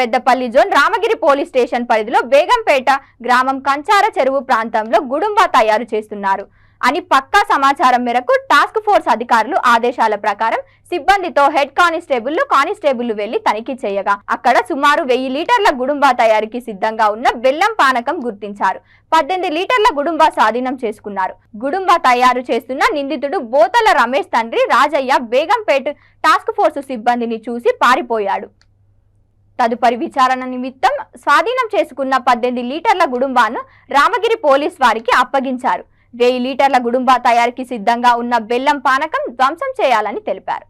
పెద్దపల్లి జోన్ Ramagiri police station పరిధిలో బేగంపేట గ్రామం కంచార చెరువు ప్రాంతంలో గుడుంబా తయారు చేస్తున్నారు అని పక్కా సమాచారం మేరకు టాస్క్ ఫోర్స్ అధికారులు ఆదేశాల ప్రకారం సిబ్బందితో హెడ్ కానిస్టేబుల్ వెళ్లి తనిఖీ చేయగా అక్కడ సుమారు 1000 లీటర్ల గుడుంబా తయారీకి సిద్ధంగా ఉన్న బెల్లం పానకం గుర్తించారు. 18 లీటర్ల గుడుంబా స్వాధీనం చేసుకున్నారు. గుడుంబా తయారు చేస్తున్న నిందితుడు బోతల రమేష్ తండ్రి రాజయ్య బేగంపేట టాస్క్ ఫోర్స్ సిబ్బందిని చూసి పారిపోయాడు. తదుపరి విచారణ నిమిత్తం స్వాధీనం చేసుకున్న 18 లీటర్ల గుడుంబాను రామగిరి పోలీస్ వారికి అప్పగించారు. 1000 లీటర్ల గుడుంబా తయారీకి సిద్ధంగా ఉన్న బెల్లం పానకం ధ్వంసం చేయాలని తెలిపారు.